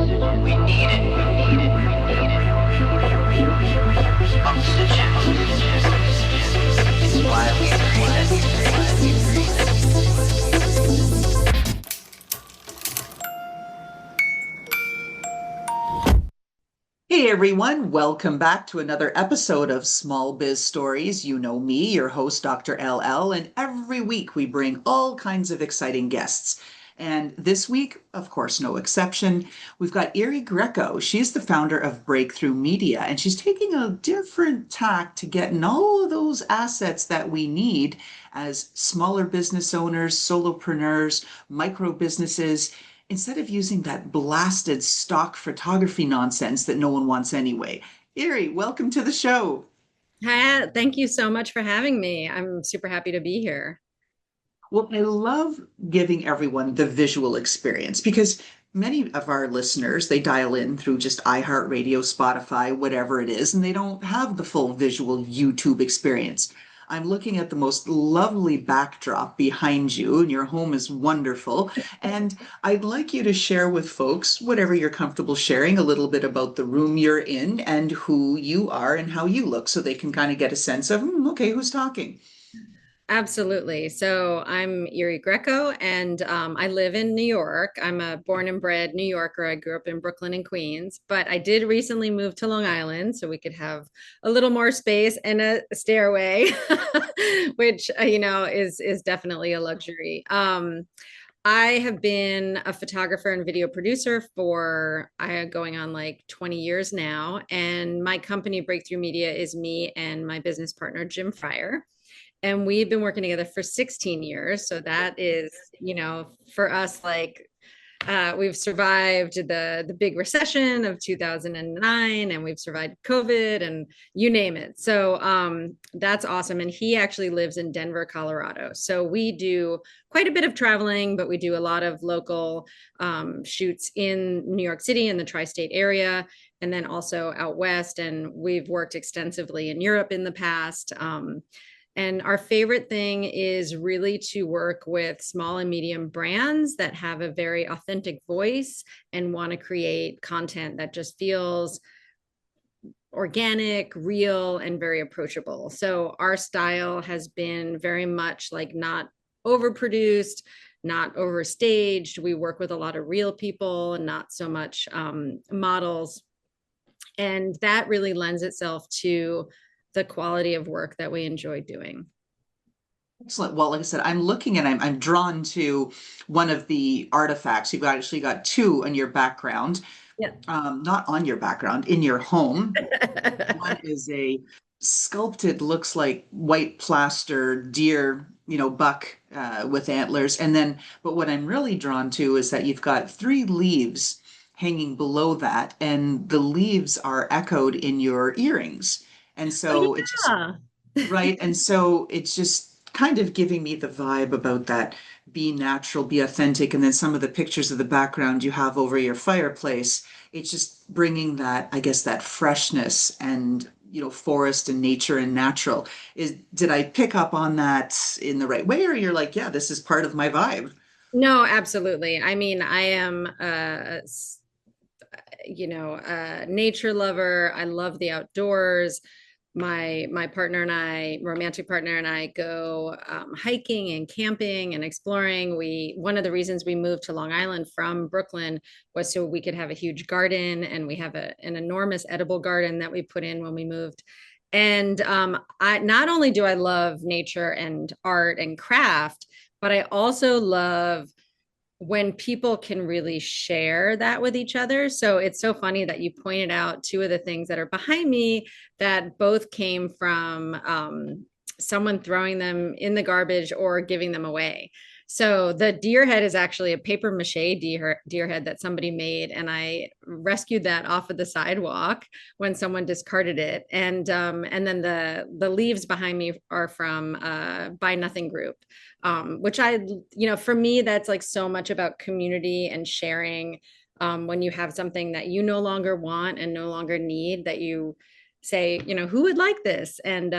We need it. Oxygen. It's why we breathe. Hey everyone, welcome back to another episode of Small Biz Stories. You know me, your host, Dr. LL, and every week we bring all kinds of exciting guests. And this week, of course, no exception, we've got Iri Greco. She's the founder of Brakethrough Media, and she's taking a different tack to getting all of those assets that we need as smaller business owners, solopreneurs, micro businesses instead of using that blasted stock photography nonsense that no one wants anyway. Iri, welcome to the show. Hi, thank you so much for having me. I'm super happy to be here. Well, I love giving everyone the visual experience because many of our listeners, they dial in through just iHeartRadio, Spotify, whatever it is, and they don't have the full visual YouTube experience. I'm looking at the most lovely backdrop behind you, and your home is wonderful. And I'd like you to share with folks, whatever you're comfortable sharing, a little bit about the room you're in and who you are and how you look so they can kind of get a sense of, okay, who's talking? Absolutely. So I'm Iri Greco, and I live in New York. I'm a born and bred New Yorker. I grew up in Brooklyn and Queens, but I did recently move to Long Island so we could have a little more space and a stairway, which is definitely a luxury. I have been a photographer and video producer for going on like 20 years now. And my company, Brakethrough Media, is me and my business partner, Jim Fryer. And we've been working together for 16 years. So that is, for us, like we've survived the big recession of 2009, and we've survived COVID and you name it. So that's awesome. And he actually lives in Denver, Colorado. So we do quite a bit of traveling, but we do a lot of local shoots in New York City and the tri-state area, and then also out west. And we've worked extensively in Europe in the past. And our favorite thing is really to work with small and medium brands that have a very authentic voice and want to create content that just feels organic, real, and very approachable. So our style has been very much like not overproduced, not overstaged. We work with a lot of real people and not so much models. And that really lends itself to the quality of work that we enjoy doing. Excellent. Well, like I said, I'm looking and I'm drawn to one of the artifacts. You've actually got two in your background, Yeah. not on your background, in your home. One is a sculpted, looks like white plaster deer, buck with antlers. And then, but what I'm really drawn to is that you've got three leaves hanging below that, and the leaves are echoed in your earrings. And Oh, so it's just yeah. right. And so it's just kind of giving me the vibe about that be natural, be authentic. And then some of the pictures of the background you have over your fireplace, it's just bringing that, I guess, that freshness and, forest and nature and natural. Did I pick up on that in the right way? Or you're like, yeah, this is part of my vibe? No, absolutely. I mean, I am a nature lover. I love the outdoors. My partner and I, romantic partner and I, go hiking and camping and exploring. One of the reasons we moved to Long Island from Brooklyn was so we could have a huge garden, and we have an enormous edible garden that we put in when we moved. And I not only do I love nature and art and craft, but I also love when people can really share that with each other. So it's so funny that you pointed out two of the things that are behind me that both came from someone throwing them in the garbage or giving them away. So the deer head is actually a paper mache deer head that somebody made, and I rescued that off of the sidewalk when someone discarded it. And then the leaves behind me are from Buy Nothing Group, which for me, that's like so much about community and sharing. When you have something that you no longer want and no longer need, that you say, who would like this? And,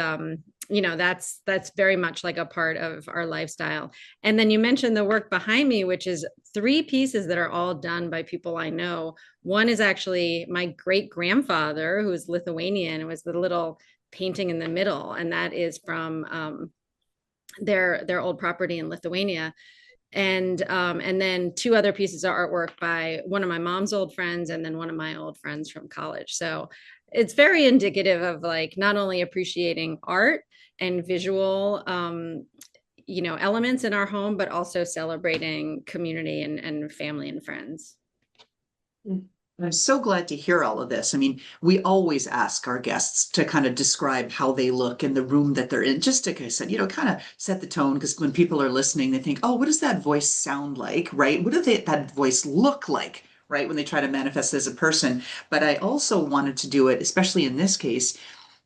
that's very much like a part of our lifestyle. And then you mentioned the work behind me, which is 3 pieces that are all done by people I know. One is actually my great grandfather, who is Lithuanian. It was the little painting in the middle, and that is from their old property in Lithuania. And then 2 other pieces of artwork by one of my mom's old friends and then one of my old friends from college. So it's very indicative of like not only appreciating art and visual elements in our home, but also celebrating community and family and friends. I'm so glad to hear all of this. I mean, we always ask our guests to kind of describe how they look in the room that they're in, just to kind of set the tone. Because when people are listening, they think, oh, what does that voice sound like, right? What does that voice look like, right? When they try to manifest as a person. But I also wanted to do it, especially in this case,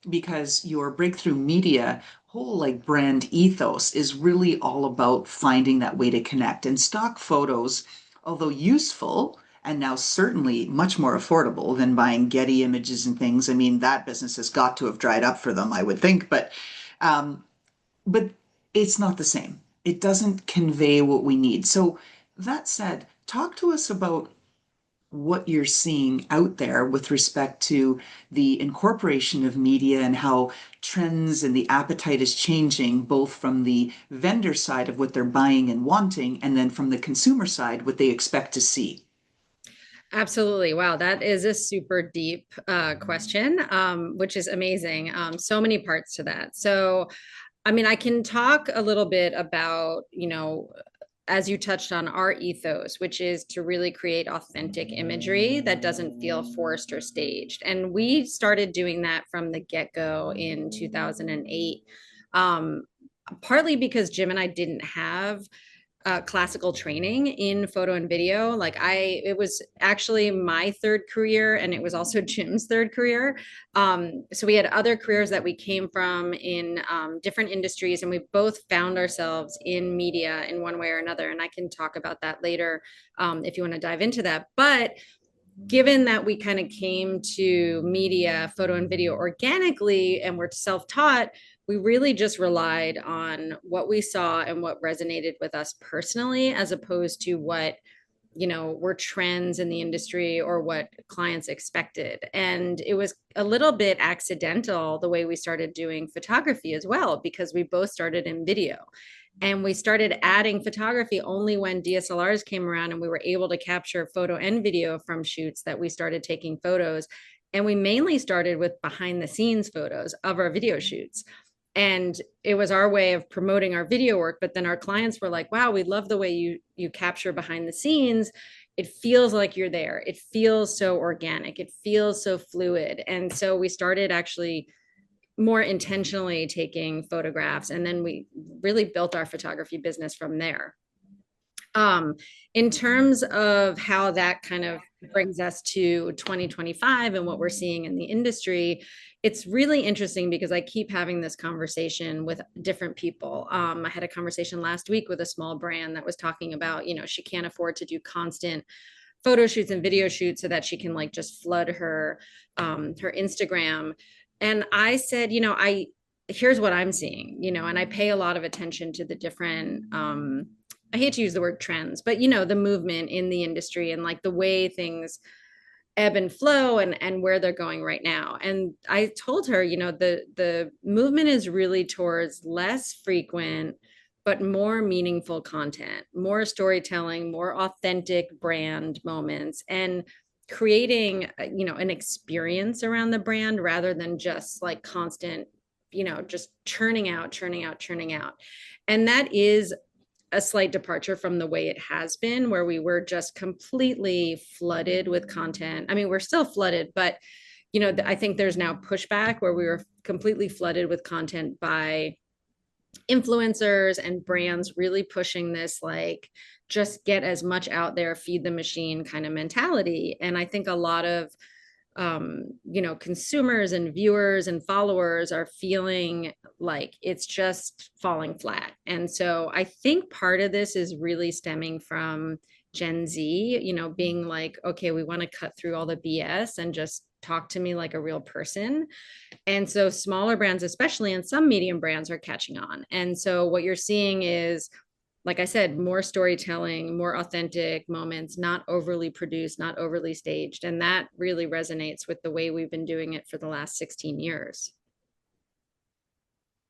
because your Breakthrough Media whole like brand ethos is really all about finding that way to connect. And stock photos, although useful, and now certainly much more affordable than buying Getty images and things. I mean, that business has got to have dried up for them, I would think, um, but it's not the same. It doesn't convey what we need. So that said, talk to us about what you're seeing out there with respect to the incorporation of media and how trends and the appetite is changing, both from the vendor side of what they're buying and wanting, and then from the consumer side, what they expect to see. Absolutely. Wow, that is a super deep question, which is amazing. So many parts to that. So, I mean, I can talk a little bit about, as you touched on, our ethos, which is to really create authentic imagery that doesn't feel forced or staged. And we started doing that from the get-go in 2008, partly because Jim and I didn't have classical training in photo and video. It was actually my 3rd career, and it was also Jim's 3rd career. So we had other careers that we came from in different industries, and we both found ourselves in media in one way or another. And I can talk about that later if you want to dive into that. But given that we kind of came to media, photo and video organically, and we're self-taught, we really just relied on what we saw and what resonated with us personally, as opposed to what, were trends in the industry or what clients expected. And it was a little bit accidental the way we started doing photography as well, because we both started in video. And we started adding photography only when DSLRs came around and we were able to capture photo and video from shoots that we started taking photos. And we mainly started with behind the scenes photos of our video shoots. And it was our way of promoting our video work. But then our clients were like, wow, we love the way you capture behind the scenes. It feels like you're there. It feels so organic. It feels so fluid. And so we started actually more intentionally taking photographs. And then we really built our photography business from there. In terms of how that kind of brings us to 2025 and what we're seeing in the industry, it's really interesting because I keep having this conversation with different people. I had a conversation last week with a small brand that was talking about, she can't afford to do constant photo shoots and video shoots so that she can like just flood her Instagram. And I said, here's what I'm seeing, and I pay a lot of attention to the different, I hate to use the word trends, but the movement in the industry and like the way things ebb and flow and where they're going right now. And I told her, the movement is really towards less frequent, but more meaningful content, more storytelling, more authentic brand moments, and creating, an experience around the brand rather than just like constant, just churning out. And that is a slight departure from the way it has been, where we were just completely flooded with content. I mean, we're still flooded, but I think there's now pushback where we were completely flooded with content by influencers and brands really pushing this, like, just get as much out there, feed the machine kind of mentality. And I think a lot of consumers and viewers and followers are feeling like it's just falling flat. And so I think part of this is really stemming from Gen Z, being like, okay, we want to cut through all the BS and just talk to me like a real person. And so smaller brands, especially, and some medium brands are catching on. And so what you're seeing is, like I said, more storytelling, more authentic moments, not overly produced, not overly staged. And that really resonates with the way we've been doing it for the last 16 years.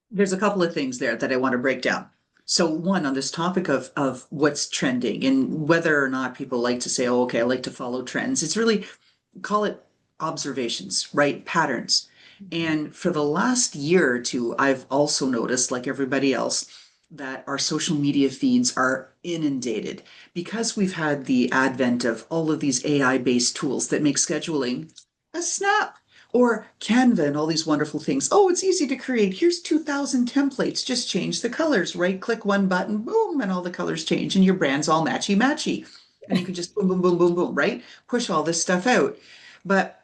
There's a couple of things there that I want to break down. So one, on this topic of what's trending and whether or not people like to say, oh, okay, I like to follow trends. It's really, call it observations, right? Patterns. And for the last year or two, I've also noticed, like everybody else, that our social media feeds are inundated because we've had the advent of all of these AI-based tools that make scheduling a snap, or Canva and all these wonderful things. Oh, it's easy to create. Here's 2,000 templates. Just change the colors. Right click one button, boom, and all the colors change, and your brand's all matchy matchy. And you can just boom, boom, boom, boom, boom, right? Push all this stuff out. But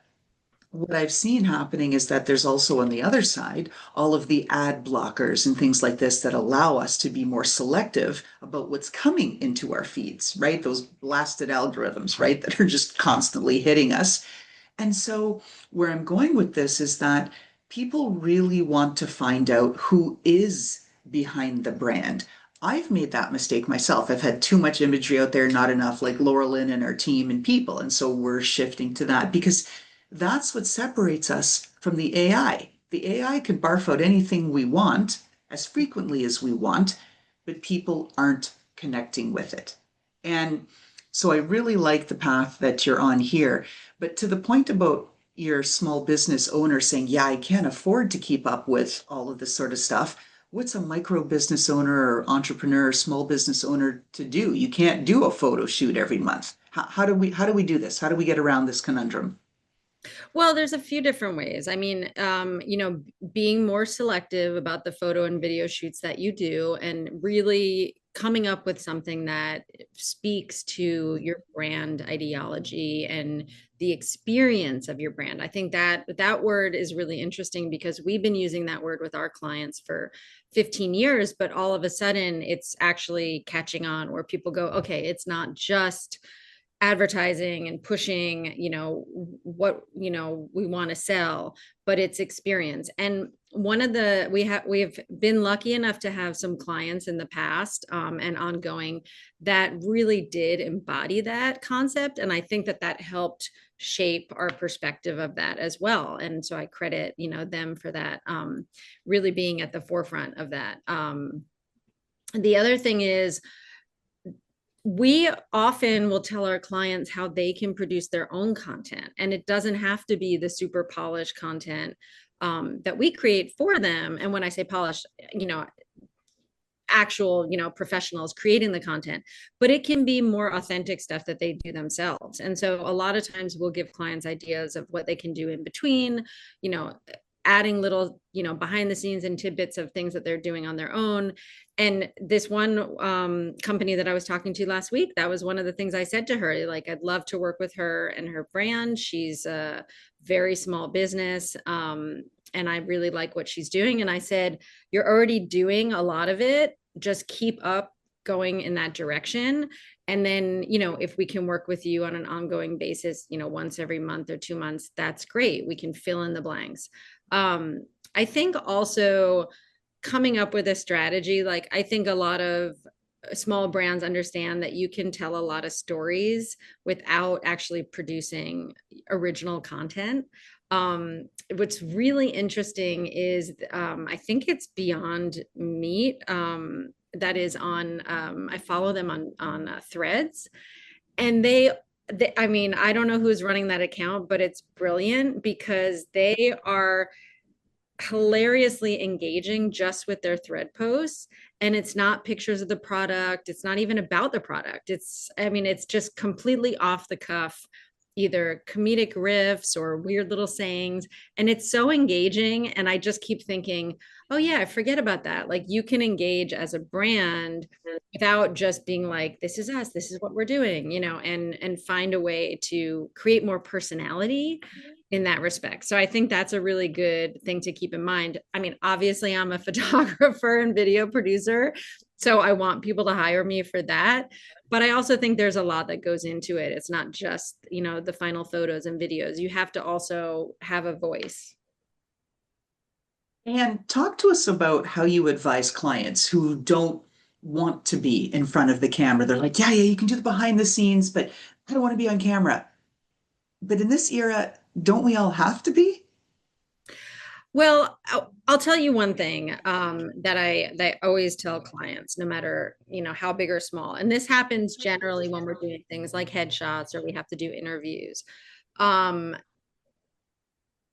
what I've seen happening is that there's also on the other side all of the ad blockers and things like this that allow us to be more selective about what's coming into our feeds, right? Those blasted algorithms, right? That are just constantly hitting us. And so, where I'm going with this is that people really want to find out who is behind the brand. I've made that mistake myself. I've had too much imagery out there, not enough like Laura Lynn and our team and people. And so we're shifting to that because that's what separates us from the AI. The AI can barf out anything we want as frequently as we want, but people aren't connecting with it. And so I really like the path that you're on here. But to the point about your small business owner saying, yeah, I can't afford to keep up with all of this sort of stuff. What's a micro business owner or entrepreneur or small business owner to do? You can't do a photo shoot every month. How do we do this? How do we get around this conundrum? Well, there's a few different ways. I mean, being more selective about the photo and video shoots that you do, and really coming up with something that speaks to your brand ideology and the experience of your brand. I think that that word is really interesting because we've been using that word with our clients for 15 years, but all of a sudden it's actually catching on where people go, okay, it's not just advertising and pushing, what, we want to sell, but it's experience. And one of the, we've been lucky enough to have some clients in the past, and ongoing, that really did embody that concept. And I think that that helped shape our perspective of that as well. And so I credit, them for that, really being at the forefront of that. The other thing is, we often will tell our clients how they can produce their own content, and it doesn't have to be the super polished content that we create for them. And when I say polished, actual, professionals creating the content, but it can be more authentic stuff that they do themselves. And so a lot of times we'll give clients ideas of what they can do in between, adding little, behind the scenes and tidbits of things that they're doing on their own. And this one company that I was talking to last week, that was one of the things I said to her, like, I'd love to work with her and her brand. She's a very small business. And I really like what she's doing. And I said, you're already doing a lot of it. Just keep up going in that direction. And then, if we can work with you on an ongoing basis, once every month or 2 months, that's great. We can fill in the blanks. I think also coming up with a strategy, like, I think a lot of small brands understand that you can tell a lot of stories without actually producing original content. What's really interesting is, I think it's Beyond Meat, that is on, I follow them on Threads, and I mean, I don't know who's running that account, but it's brilliant because they are hilariously engaging just with their thread posts. And it's not pictures of the product. It's not even about the product. It's just completely off the cuff, either comedic riffs or weird little sayings. And it's so engaging. And I just keep thinking, oh yeah, I forget about that. Like, you can engage as a brand without just being like, this is us, this is what we're doing, and find a way to create more personality in that respect. So I think that's a really good thing to keep in mind. I mean, obviously I'm a photographer and video producer, So I want people to hire me for that. But I also think there's a lot that goes into it. It's not just, the final photos and videos. You have to also have a voice. And talk to us about how you advise clients who don't want to be in front of the camera. They're like, yeah, you can do the behind the scenes, but I don't want to be on camera. But in this era, don't we all have to be? Well, I'll tell you one thing that I always tell clients, no matter how big or small, and this happens generally when we're doing things like headshots or we have to do interviews. Um,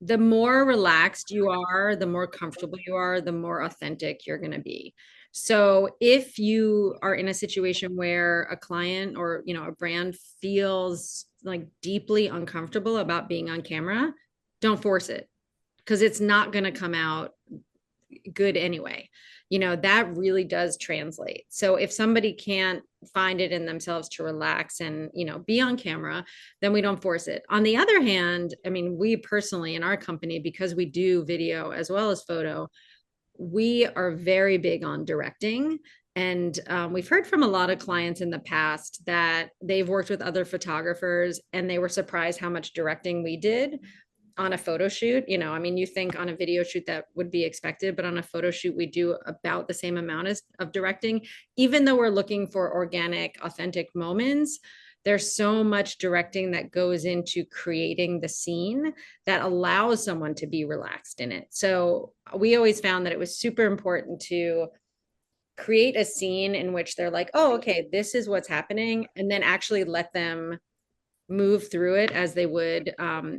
the more relaxed you are, the more comfortable you are, the more authentic you're going to be. So if you are in a situation where a client or a brand feels like deeply uncomfortable about being on camera, don't force it, because it's not going to come out good anyway. That really does translate. So if somebody can't find it in themselves to relax and, be on camera, then we don't force it. On the other hand, I mean, we personally in our company, because we do video as well as photo, we are very big on directing. And we've heard from a lot of clients in the past that they've worked with other photographers and they were surprised how much directing we did on a photo shoot. I mean, you think on a video shoot that would be expected, but on a photo shoot, we do about the same amount of directing. Even though we're looking for organic, authentic moments, there's so much directing that goes into creating the scene that allows someone to be relaxed in it. So we always found that it was super important to create a scene in which they're like, oh, okay, this is what's happening, and then actually let them move through it as they would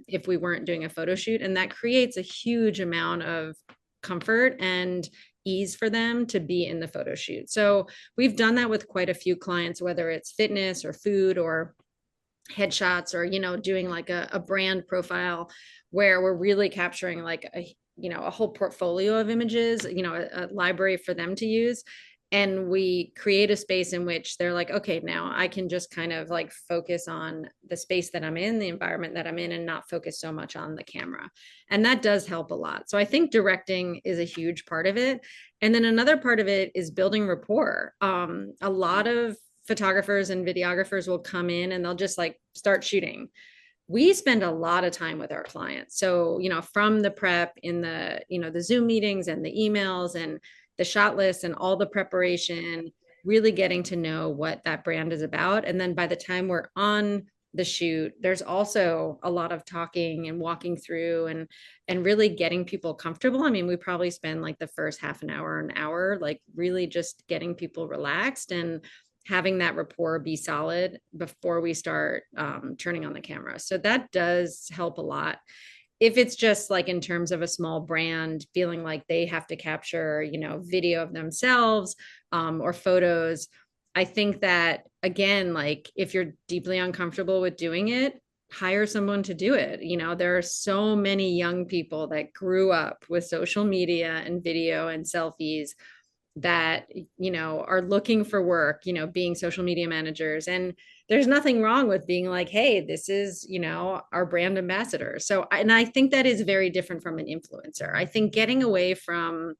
if we weren't doing a photo shoot. And that creates a huge amount of comfort and ease for them to be in the photo shoot. So we've done that with quite a few clients, whether it's fitness or food or headshots or, doing like a brand profile where we're really capturing like a whole portfolio of images, a library for them to use. And we create a space in which they're like, okay, now I can just kind of like focus on the space that I'm in, the environment that I'm in, and not focus so much on the camera. And that does help a lot. So I think directing is a huge part of it. And then another part of it is building rapport. A lot of photographers and videographers will come in and they'll just like start shooting. We spend a lot of time with our clients. So, from the prep in the Zoom meetings and the emails and the shot list and all the preparation, really getting to know what that brand is about. And then by the time we're on the shoot, there's also a lot of talking and walking through and really getting people comfortable. I mean, we probably spend like the first half an hour, like really just getting people relaxed and having that rapport be solid before we start turning on the camera. So that does help a lot. If it's just like in terms of a small brand feeling like they have to capture, video of themselves or photos, I think that again, like if you're deeply uncomfortable with doing it, hire someone to do it. There are so many young people that grew up with social media and video and selfies that are looking for work, being social media managers. And there's nothing wrong with being like, hey, this is our brand ambassador. So and I think that is very different from an influencer. I think getting away from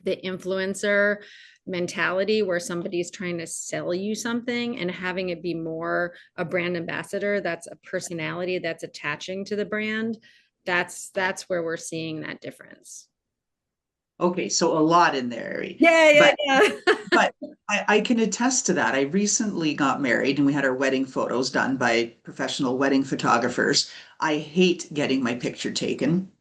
the influencer mentality where somebody's trying to sell you something and having it be more a brand ambassador, that's a personality that's attaching to the brand, that's where we're seeing that difference. Okay, so a lot in there, Iri. Yeah. But I can attest to that. I recently got married and we had our wedding photos done by professional wedding photographers. I hate getting my picture taken.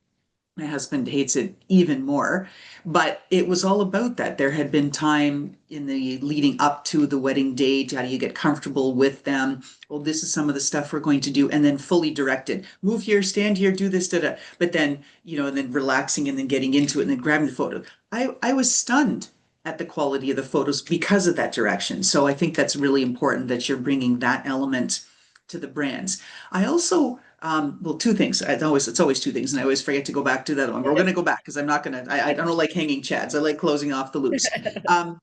My husband hates it even more, but it was all about that. There had been time in the leading up to the wedding date. How do you get comfortable with them? Well, this is some of the stuff we're going to do, and then fully directed. Move here, stand here, do this, da da. But then, and then relaxing and then getting into it and then grabbing the photo. I was stunned at the quality of the photos because of that direction. So I think that's really important that you're bringing that element to the brands. I also well, two things. It's always two things, and I always forget to go back to that one. But we're going to go back because I'm not going to. I don't like hanging chads. I like closing off the loops. Um,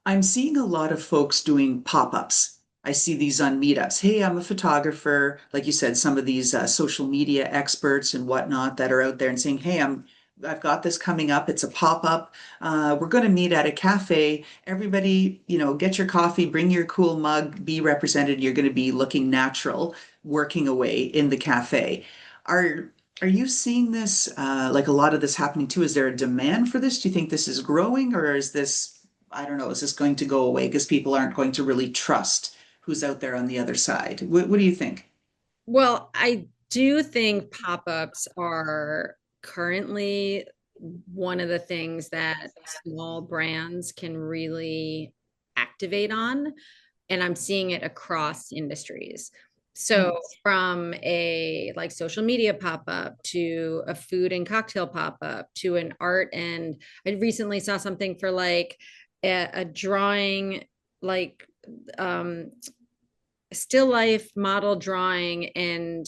I'm seeing a lot of folks doing pop-ups. I see these on meetups. Hey, I'm a photographer. Like you said, some of these social media experts and whatnot that are out there and saying, hey, I'm I've got this coming up. It's a pop-up. We're going to meet at a cafe. Everybody, get your coffee, bring your cool mug, be represented. You're going to be looking natural, working away in the cafe. Are are you seeing this, like a lot of this happening too? Is there a demand for this? Do you think this is growing, or is this, I don't know, is this going to go away because people aren't going to really trust who's out there on the other side? What do you think? Well, I do think pop-ups are currently one of the things that small brands can really activate on, and I'm seeing it across industries. Mm. So from a like social media pop-up to a food and cocktail pop-up to an art, and I recently saw something for like a drawing, like um still life model drawing and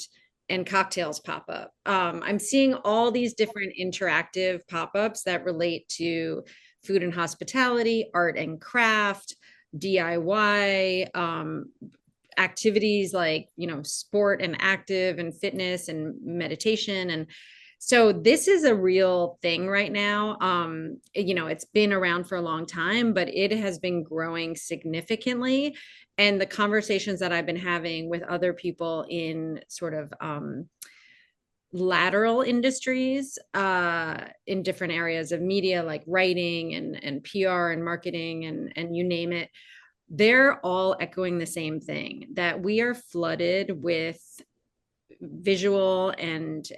cocktails pop up. I'm seeing all these different interactive pop-ups that relate to food and hospitality, art and craft, DIY, activities like, sport and active and fitness and meditation. And so this is a real thing right now. It's been around for a long time, but it has been growing significantly. And the conversations that I've been having with other people in sort of lateral industries, in different areas of media like writing and PR and marketing and you name it, they're all echoing the same thing, that we are flooded with visual and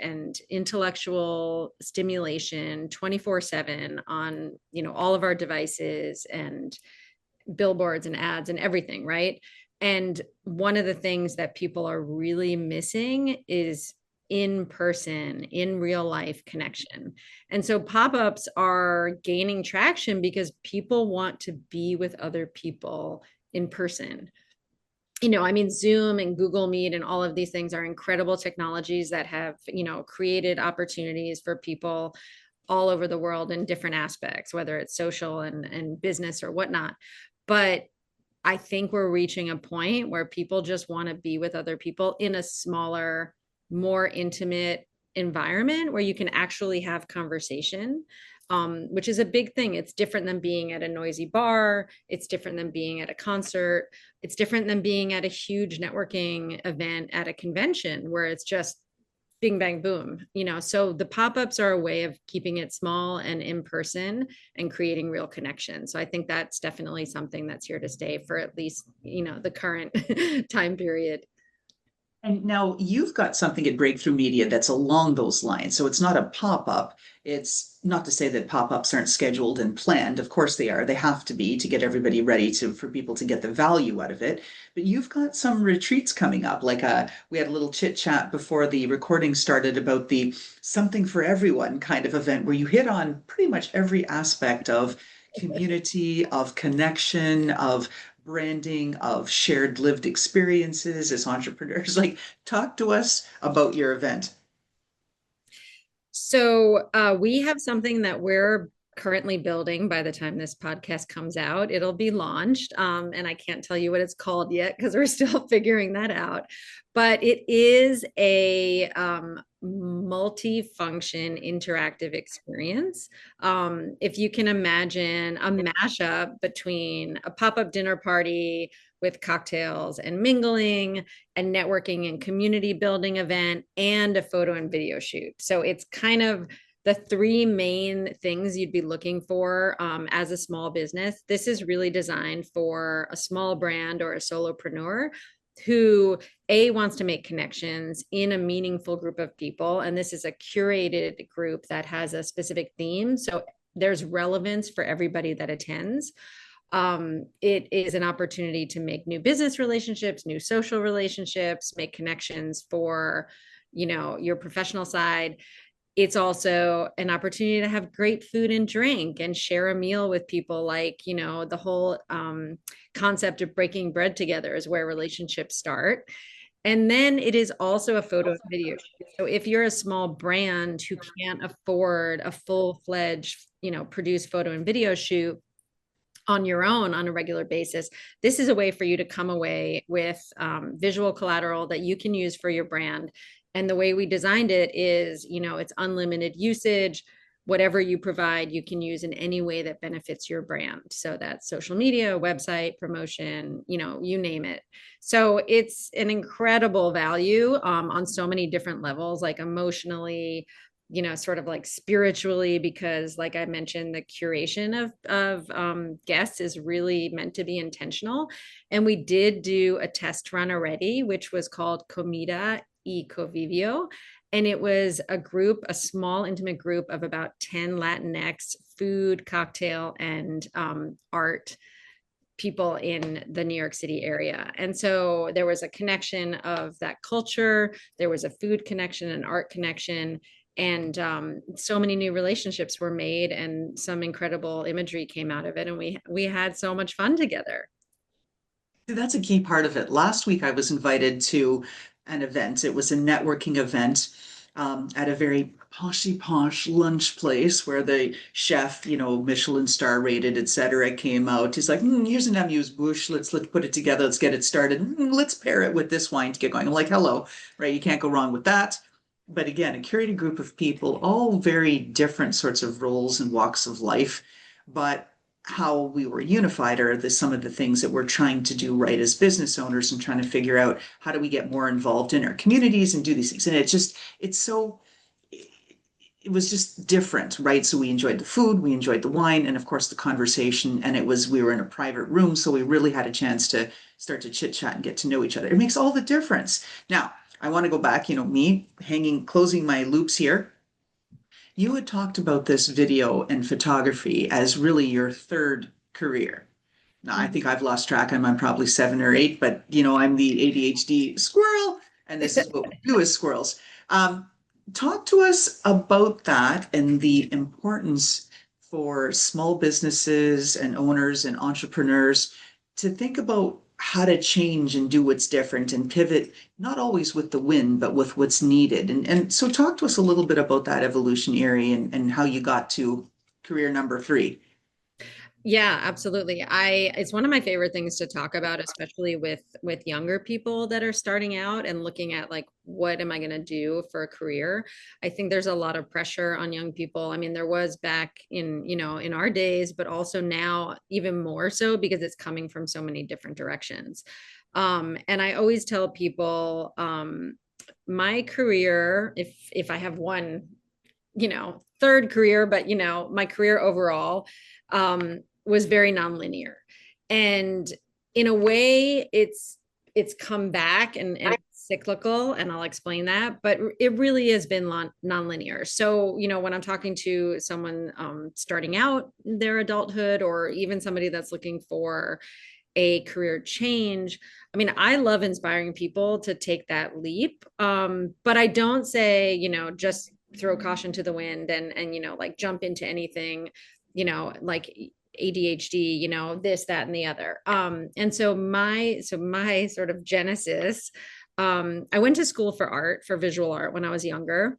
intellectual stimulation 24/7 on all of our devices and billboards and ads and everything, right? And one of the things that people are really missing is in person, in real life connection. And so pop-ups are gaining traction because people want to be with other people in person. I mean, Zoom and Google Meet and all of these things are incredible technologies that have, created opportunities for people all over the world in different aspects, whether it's social and business or whatnot. But I think we're reaching a point where people just want to be with other people in a smaller, more intimate environment where you can actually have conversation, which is a big thing. It's different than being at a noisy bar. It's different than being at a concert. It's different than being at a huge networking event at a convention where it's just bing, bang, boom. So the pop-ups are a way of keeping it small and in person and creating real connection. So I think that's definitely something that's here to stay for at least, the current time period. And now you've got something at Breakthrough Media that's along those lines. So it's not a pop-up. It's not to say that pop-ups aren't scheduled and planned. Of course they are. They have to be to get everybody ready for people to get the value out of it. But you've got some retreats coming up. Like we had a little chit chat before the recording started about the something for everyone kind of event where you hit on pretty much every aspect of community, of connection, of branding, of shared lived experiences as entrepreneurs. Like, talk to us about your event. So we have something that we're currently building. By the time this podcast comes out, it'll be launched. And I can't tell you what it's called yet because we're still figuring that out. But it is a multi-function interactive experience. If you can imagine a mashup between a pop-up dinner party with cocktails and mingling and networking and community building event and a photo and video shoot. So it's kind of the three main things you'd be looking for as a small business. This is really designed for a small brand or a solopreneur who wants to make connections in a meaningful group of people. And this is a curated group that has a specific theme. So there's relevance for everybody that attends. It is an opportunity to make new business relationships, new social relationships, make connections for, your professional side. It's also an opportunity to have great food and drink and share a meal with people. Like, the whole concept of breaking bread together is where relationships start. And then it is also a photo and video shoot. So if you're a small brand who can't afford a full-fledged, produced photo and video shoot on your own on a regular basis, this is a way for you to come away with visual collateral that you can use for your brand. And the way we designed it is, it's unlimited usage. whatever you provide, you can use in any way that benefits your brand. So that's social media, website, promotion, you name it. So it's an incredible value on so many different levels, like emotionally, sort of like spiritually, because like I mentioned, the curation of guests is really meant to be intentional. And we did do a test run already, which was called Comida y Convivio. And it was a small, intimate group of about 10 Latinx food, cocktail, and art people in the New York City area. And so there was a connection of that culture. There was a food connection, an art connection. And so many new relationships were made, and some incredible imagery came out of it. And we had so much fun together. That's a key part of it. Last week, I was invited to an event. It was a networking event at a very posh lunch place where the chef, Michelin star rated, etc., came out. He's like, here's an amuse bouche. Let's put it together. Let's get it started. Let's pair it with this wine to get going. I'm like, hello, right? You can't go wrong with that. But again, a curated group of people, all very different sorts of roles and walks of life, but how we were unified are some of the things that we're trying to do right as business owners and trying to figure out how do we get more involved in our communities and do these things. And it was just different, right? So we enjoyed the food, we enjoyed the wine, and of course the conversation. And we were in a private room, so we really had a chance to start to chit chat and get to know each other. It makes all the difference. Now, I want to go back, me closing my loops here. You had talked about this video and photography as really your third career. Now, I think I've lost track. I'm on probably 7 or 8, but I'm the ADHD squirrel, and this is what we do as squirrels. Talk to us about that and the importance for small businesses and owners and entrepreneurs to think about how to change and do what's different and pivot, not always with the win, but with what's needed. And so talk to us a little bit about that evolution, Iri, and how you got to career number 3. Yeah, absolutely. It's one of my favorite things to talk about, especially with younger people that are starting out and looking at like, what am I going to do for a career? I think there's a lot of pressure on young people. I mean, there was back in our days, but also now even more so because it's coming from so many different directions. And I always tell people, my career, if I have one, third career, but my career overall, was very nonlinear. And in a way, it's come back and it's cyclical, and I'll explain that, but it really has been nonlinear. So, when I'm talking to someone starting out their adulthood, or even somebody that's looking for a career change, I mean, I love inspiring people to take that leap. But I don't say, just throw caution to the wind and like jump into anything, like ADHD, this, that, and the other. And so my sort of genesis, I went to school for art, for visual art when I was younger.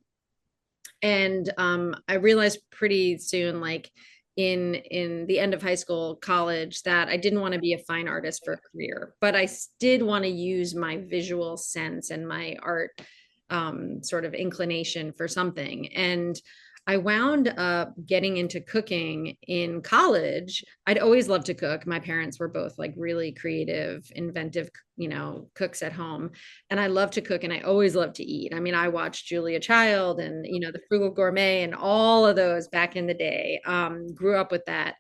And I realized pretty soon, like in the end of high school, college, that I didn't want to be a fine artist for a career, but I did want to use my visual sense and my art sort of inclination for something. And I wound up getting into cooking in college. I'd always loved to cook. My parents were both like really creative, inventive, cooks at home. And I love to cook, and I always loved to eat. I mean, I watched Julia Child and, the Frugal Gourmet and all of those back in the day. Grew up with that.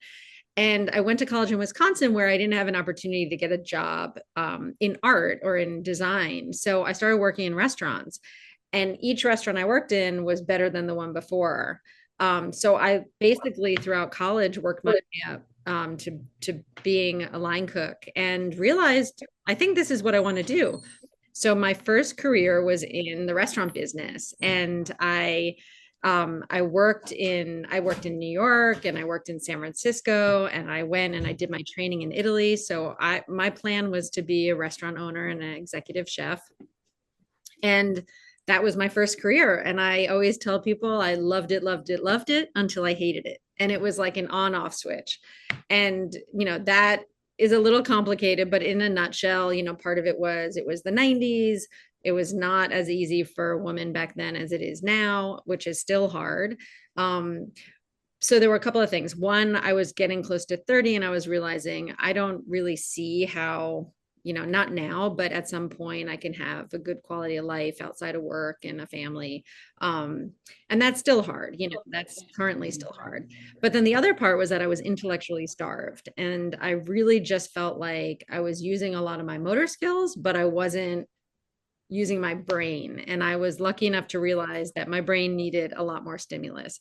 And I went to college in Wisconsin, where I didn't have an opportunity to get a job in art or in design. So I started working in restaurants. And each restaurant I worked in was better than the one before. So I basically throughout college worked my way up to being a line cook, and realized I think this is what I want to do. So my first career was in the restaurant business, and I worked in New York, and I worked in San Francisco, and I went and I did my training in Italy. So my plan was to be a restaurant owner and an executive chef. And that was my first career. And I always tell people I loved it until I hated it. And it was like an on-off switch. And, that is a little complicated, but in a nutshell, part of it was the 90s. It was not as easy for women back then as it is now, which is still hard. So there were a couple of things. One, I was getting close to 30 and I was realizing I don't really see how, not now, but at some point I can have a good quality of life outside of work and a family. And that's still hard, that's currently still hard. But then the other part was that I was intellectually starved. And I really just felt like I was using a lot of my motor skills, but I wasn't using my brain. And I was lucky enough to realize that my brain needed a lot more stimulus.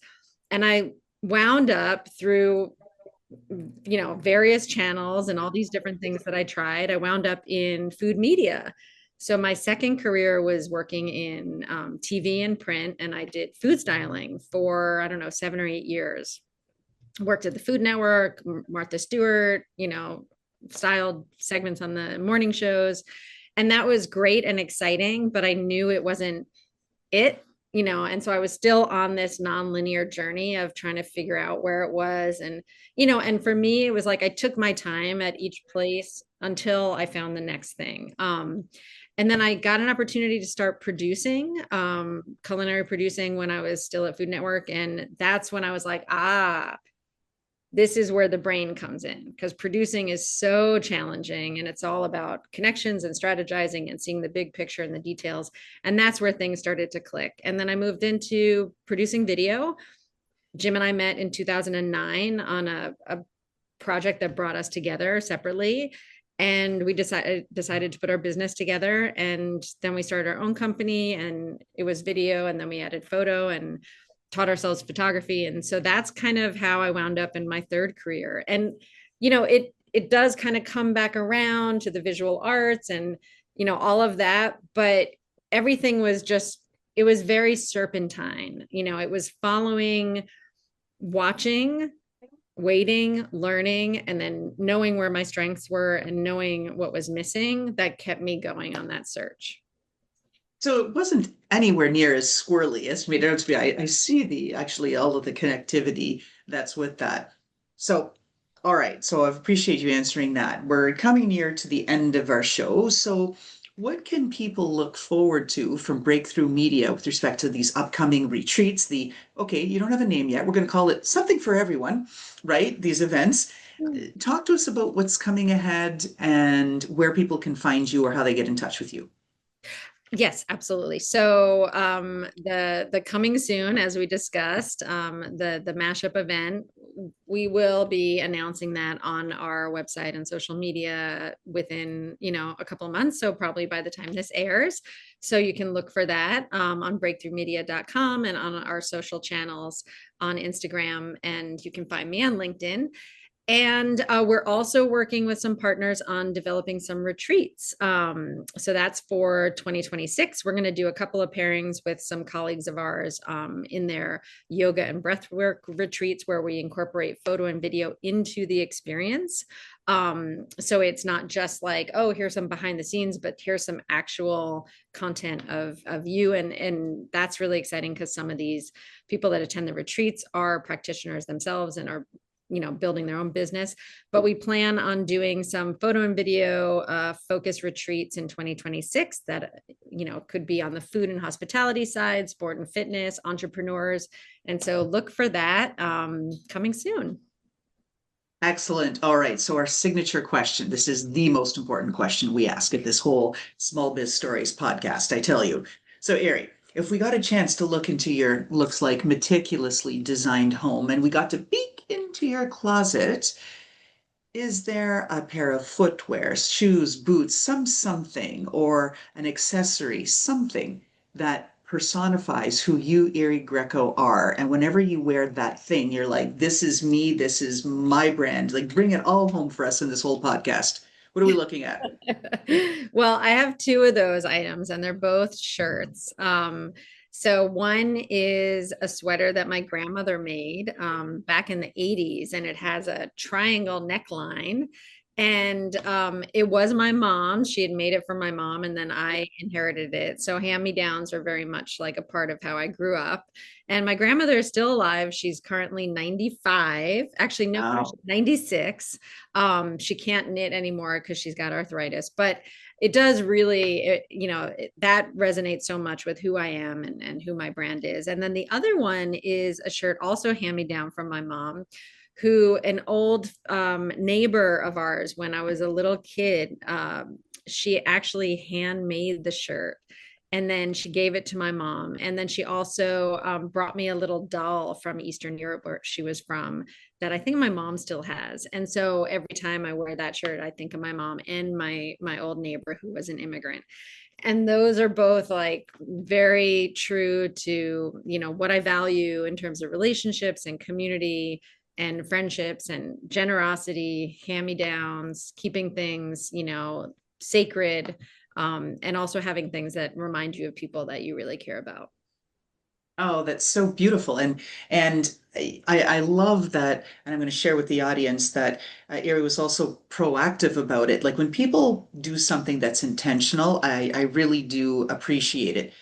And I wound up through various channels and all these different things that I tried. I wound up in food media. So my second career was working in TV and print, and I did food styling for, I don't know, 7 or 8 years. Worked at the Food Network, Martha Stewart, styled segments on the morning shows. And that was great and exciting, but I knew it wasn't it, and so I was still on this nonlinear journey of trying to figure out where it was. And, and for me, it was like I took my time at each place until I found the next thing. And then I got an opportunity to start producing, culinary producing when I was still at Food Network. And that's when I was like, this is where the brain comes in, because producing is so challenging and it's all about connections and strategizing and seeing the big picture and the details. And that's where things started to click. And then I moved into producing video. Jim and I met in 2009 on a project that brought us together separately. And we decided to put our business together. And then we started our own company, and it was video. And then we added photo and taught ourselves photography. And so that's kind of how I wound up in my third career. And, it does kind of come back around to the visual arts and, all of that. But everything was it was very serpentine. It was following, watching, waiting, learning, and then knowing where my strengths were and knowing what was missing that kept me going on that search. So it wasn't anywhere near as squirrely as made out to be. I see actually all of the connectivity that's with that. So, all right. So I appreciate you answering that. We're coming near to the end of our show. So what can people look forward to from Breakthrough Media with respect to these upcoming retreats? Okay, you don't have a name yet. We're going to call it something for everyone, right? These events. Talk to us about what's coming ahead and where people can find you or how they get in touch with you. Yes, absolutely. So the coming soon, as we discussed, the mashup event, we will be announcing that on our website and social media within, a couple of months. So probably by the time this airs. So you can look for that on breakthroughmedia.com and on our social channels on Instagram. And you can find me on LinkedIn. And we're also working with some partners on developing some retreats. So that's for 2026. We're going to do a couple of pairings with some colleagues of ours in their yoga and breathwork retreats, where we incorporate photo and video into the experience. So it's not just like, oh, here's some behind the scenes, but here's some actual content of you. And that's really exciting, because some of these people that attend the retreats are practitioners themselves and are building their own business. But we plan on doing some photo and video focus retreats in 2026 that, could be on the food and hospitality side, sport and fitness, entrepreneurs. And so look for that coming soon. Excellent. All right. So our signature question, this is the most important question we ask at this whole Small Biz Stories podcast, I tell you. So Iri, if we got a chance to look into your, looks like meticulously designed home, and we got to peek into your closet, is there a pair of footwear, shoes, boots, something, or an accessory, something that personifies who you, Iri Greco, are? And whenever you wear that thing, you're like, this is me, this is my brand. Like, bring it all home for us in this whole podcast. What are we looking at? Well, I have two of those items, and they're both shirts. So one is a sweater that my grandmother made back in the 80s, and it has a triangle neckline. And it was my mom. She had made it for my mom, and then I inherited it. So hand-me-downs are very much like a part of how I grew up. And my grandmother is still alive. She's currently 95. Actually, no, Wow. 96. She can't knit anymore because she's got arthritis. But it does really, that resonates so much with who I am and who my brand is. And then the other one is a shirt also hand-me-down from my mom, who an old neighbor of ours when I was a little kid, she actually handmade the shirt. And then she gave it to my mom. And then she also brought me a little doll from Eastern Europe where she was from that I think my mom still has. And so every time I wear that shirt, I think of my mom and my old neighbor who was an immigrant. And those are both like very true to, what I value in terms of relationships and community and friendships and generosity, hand-me-downs, keeping things, sacred, and also having things that remind you of people that you really care about. Oh, that's so beautiful. And I love that. And I'm going to share with the audience that Iri was also proactive about it. Like when people do something that's intentional, I really do appreciate it.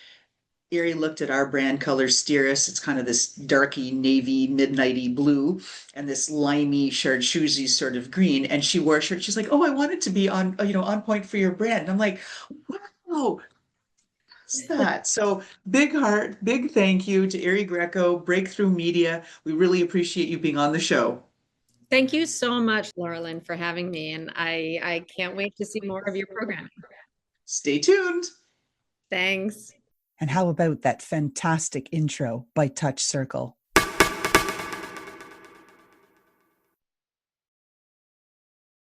Iri looked at our brand color Steeris. It's kind of this darky navy, midnighty blue, and this limey chartreusey sort of green. And she wore a shirt. She's like, "Oh, I want it to be on, on point for your brand." And I'm like, "Wow, what's that?" So big heart, big thank you to Iri Greco, Brakethrough Media. We really appreciate you being on the show. Thank you so much, Laurelyn, for having me. And I can't wait to see more of your programming. Stay tuned. Thanks. And how about that fantastic intro by Touch Circle?